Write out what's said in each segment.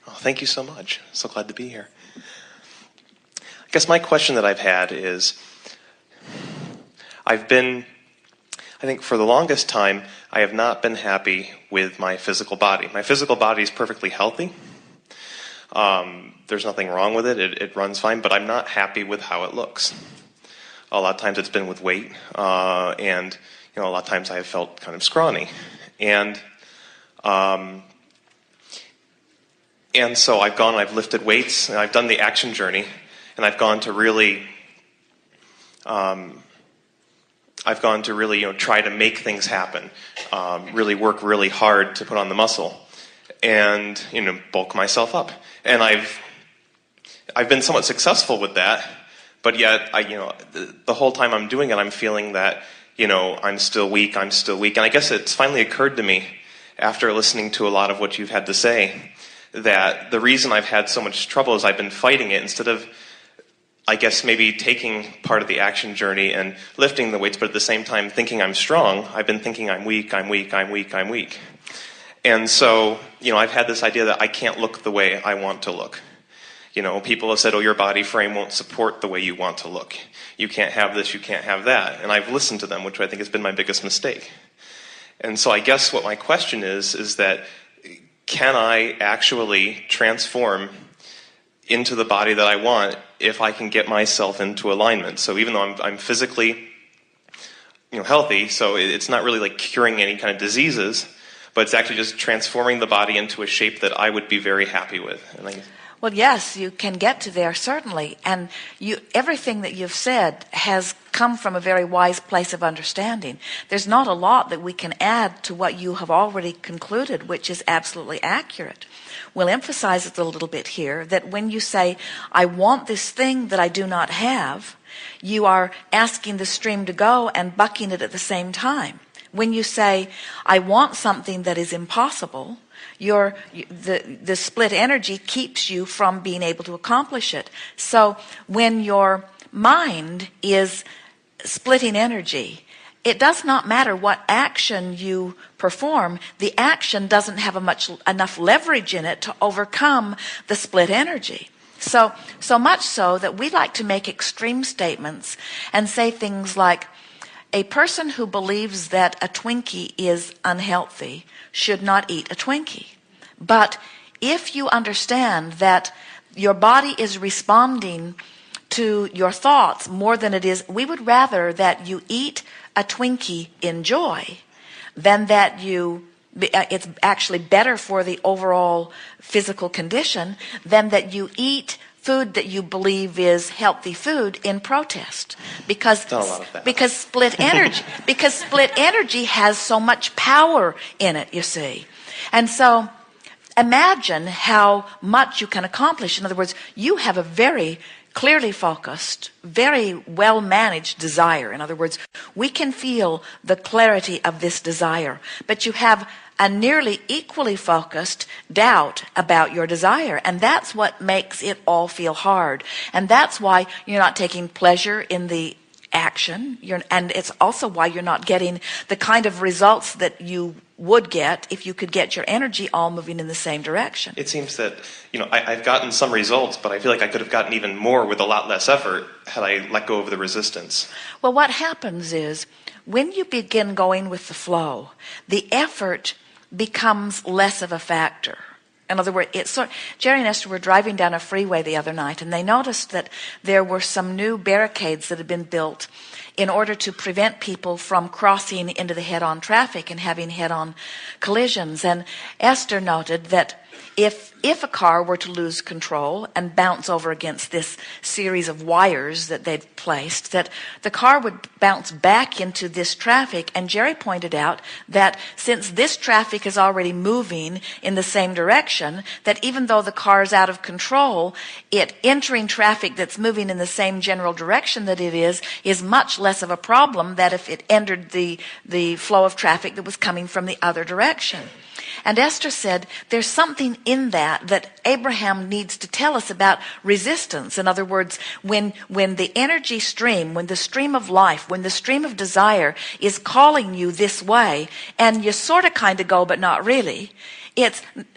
Oh, thank you so much. So glad to be here. I guess my question that I've had is, I think for the longest time, I have not been happy with my physical body. My physical body is perfectly healthy. There's nothing wrong with it. It runs fine, but I'm not happy with how it looks. A lot of times it's been with weight, and a lot of times I have felt kind of scrawny. And so I've gone and I've lifted weights, and I've done the action journey, and I've gone to really try to make things happen, really work really hard to put on the muscle, and bulk myself up. And I've been somewhat successful with that, but yet the whole time I'm doing it, I'm feeling that I'm still weak. And I guess it's finally occurred to me after listening to a lot of what you've had to say that the reason I've had so much trouble is I've been fighting it instead of, I guess, maybe taking part of the action journey and lifting the weights, but at the same time thinking I'm strong. I've been thinking I'm weak. And so, I've had this idea that I can't look the way I want to look. People have said, oh, your body frame won't support the way you want to look. You can't have this, you can't have that. And I've listened to them, which I think has been my biggest mistake. And so I guess what my question is that can I actually transform into the body that I want if I can get myself into alignment? So even though I'm physically healthy, so it's not really like curing any kind of diseases, but it's actually just transforming the body into a shape that I would be very happy with. Well, yes, you can get to there, certainly. And everything that you've said has come from a very wise place of understanding. There's not a lot that we can add to what you have already concluded, which is absolutely accurate. We'll emphasize it a little bit here, that when you say, I want this thing that I do not have, you are asking the stream to go and bucking it at the same time. When you say, I want something that is impossible, the split energy keeps you from being able to accomplish it. So when your mind is splitting energy, it does not matter what action you perform. The action doesn't have enough leverage in it to overcome the split energy. So much so that we like to make extreme statements and say things like, a person who believes that a Twinkie is unhealthy should not eat a Twinkie. But if you understand that your body is responding to your thoughts more than it is, we would rather that you eat a Twinkie in joy than that it's actually better for the overall physical condition than that you eat food that you believe is healthy food in protest, because split energy has so much power in it, you see. And so imagine how much you can accomplish. In other words, you have a very clearly focused, very well managed desire. In other words, we can feel the clarity of this desire, but you have a nearly equally focused doubt about your desire. And that's what makes it all feel hard. And that's why you're not taking pleasure in the action. And it's also why you're not getting the kind of results that you would get if you could get your energy all moving in the same direction. It seems that, I've gotten some results, but I feel like I could have gotten even more with a lot less effort had I let go of the resistance. Well, what happens is when you begin going with the flow, the effort becomes less of a factor. In other words, Jerry and Esther were driving down a freeway the other night, and they noticed that there were some new barricades that had been built in order to prevent people from crossing into the head-on traffic and having head-on collisions. And Esther noted that if a car were to lose control and bounce over against this series of wires that they'd placed, that the car would bounce back into this traffic. And Jerry pointed out that since this traffic is already moving in the same direction, that even though the car is out of control, it entering traffic that's moving in the same general direction that it is much less of a problem than if it entered the flow of traffic that was coming from the other direction. And Esther said, there's something in that Abraham needs to tell us about resistance. In other words, when the energy stream, when the stream of life, when the stream of desire is calling you this way, and you sort of kind of go, but not really,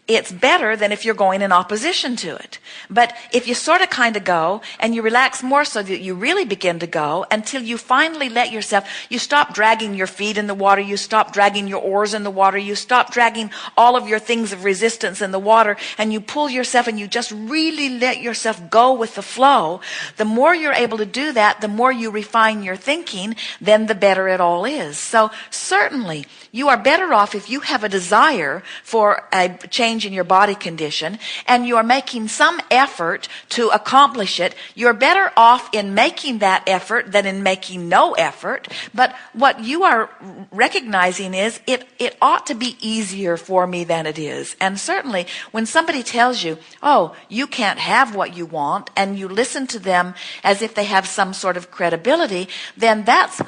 it's better than if you're going in opposition to it. But if you sort of kind of go and you relax more so that you really begin to go until you finally let yourself, you stop dragging your feet in the water, you stop dragging your oars in the water, you stop dragging all of your things of resistance in the water, and you pull yourself and you just really let yourself go with the flow. The more you're able to do that, the more you refine your thinking, then the better it all is. So certainly you are better off if you have a desire for a change in your body condition and you are making some effort to accomplish it. You're better off in making that effort than in making no effort. But what you are recognizing is it ought to be easier for me than it is. And certainly when somebody tells you, oh, you can't have what you want, and you listen to them as if they have some sort of credibility, then that's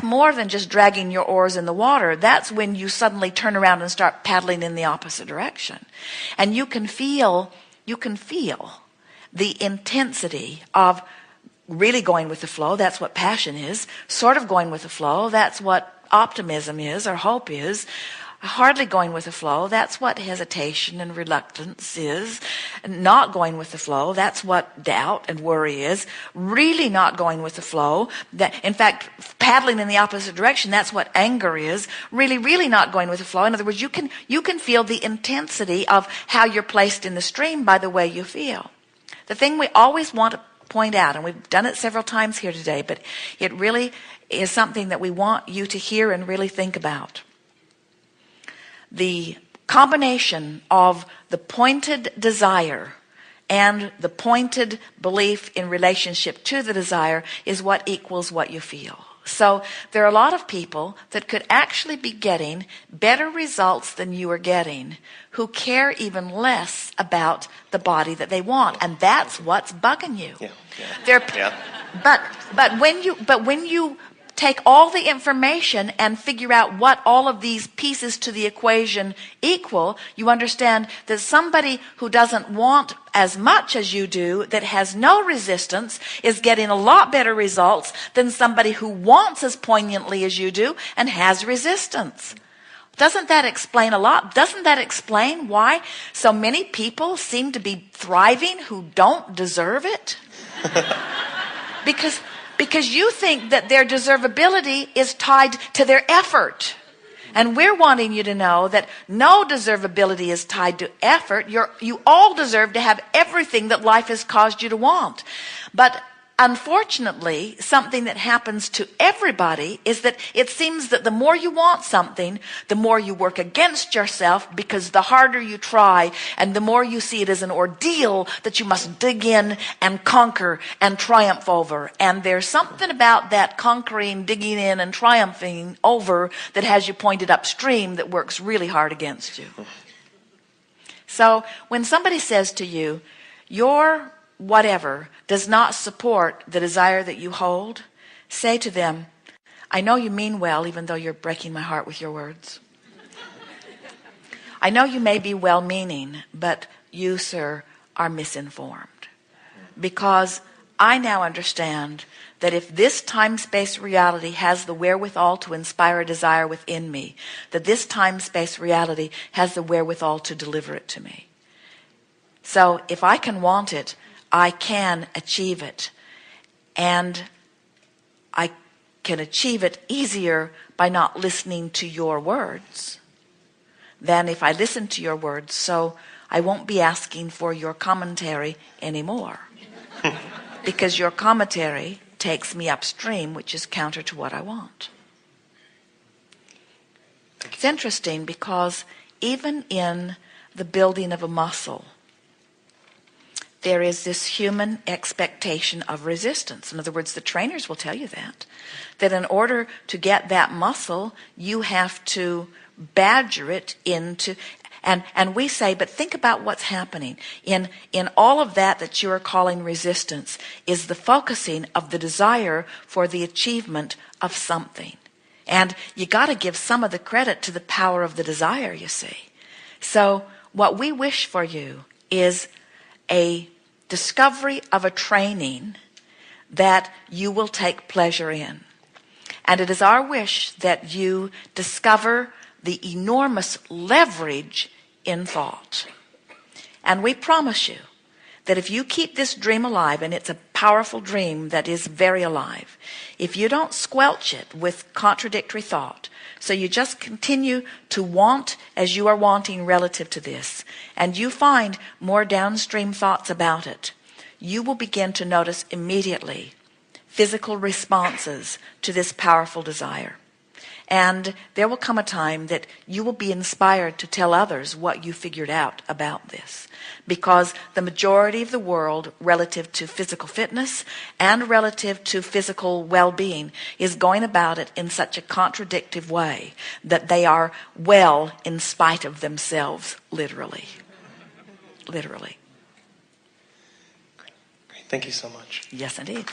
more than just dragging your oars in the water. That's when you suddenly turn around and start paddling in the opposite direction. And you can feel the intensity of really going with the flow. That's what passion is. Sort of going with the flow. That's what optimism is, or hope is. Hardly going with the flow. That's what hesitation and reluctance is. Not going with the flow. That's what doubt and worry is. Really not going with the flow. In fact, paddling in the opposite direction, that's what anger is. Really not going with the flow. In other words, you can feel the intensity of how you're placed in the stream by the way you feel. The thing we always want to point out, and we've done it several times here today, but it really is something that we want you to hear and really think about. The combination of the pointed desire and the pointed belief in relationship to the desire is what equals what you feel. So there are a lot of people that could actually be getting better results than you are getting, who care even less about the body that they want, and that's what's bugging you. But when you take all the information and figure out what all of these pieces to the equation equal, you understand that somebody who doesn't want as much as you do, that has no resistance, is getting a lot better results than somebody who wants as poignantly as you do and has resistance. Doesn't that explain a lot? Doesn't that explain why so many people seem to be thriving who don't deserve it? Because you think that their deservability is tied to their effort. And we're wanting you to know that no deservability is tied to effort. You all deserve to have everything that life has caused you to want. But unfortunately, something that happens to everybody is that it seems that the more you want something, the more you work against yourself, because the harder you try and the more you see it as an ordeal that you must dig in and conquer and triumph over. And there's something about that conquering, digging in, and triumphing over that has you pointed upstream that works really hard against you. So when somebody says to you, your whatever does not support the desire that you hold, say to them, I know you mean well, even though you're breaking my heart with your words. I know you may be well-meaning, but you, sir, are misinformed. Because I now understand that if this time-space reality has the wherewithal to inspire a desire within me, that this time-space reality has the wherewithal to deliver it to me. So if I can want it, I can achieve it. And I can achieve it easier by not listening to your words than if I listen to your words. So I won't be asking for your commentary anymore. Because your commentary takes me upstream, which is counter to what I want. It's interesting because even in the building of a muscle, there is this human expectation of resistance. In other words, the trainers will tell you that in order to get that muscle, you have to badger it into, and we say, but think about what's happening. In all of that you are calling resistance is the focusing of the desire for the achievement of something. And you got to give some of the credit to the power of the desire, you see. So what we wish for you is a discovery of a training that you will take pleasure in. And it is our wish that you discover the enormous leverage in thought. And we promise you that if you keep this dream alive, and it's a powerful dream that is very alive, if you don't squelch it with contradictory thought, so you just continue to want as you are wanting relative to this, and you find more downstream thoughts about it, you will begin to notice immediately physical responses to this powerful desire. And there will come a time that you will be inspired to tell others what you figured out about this. Because the majority of the world, relative to physical fitness and relative to physical well-being, is going about it in such a contradictive way that they are well in spite of themselves, literally. Literally. Great. Thank you so much. Yes, indeed.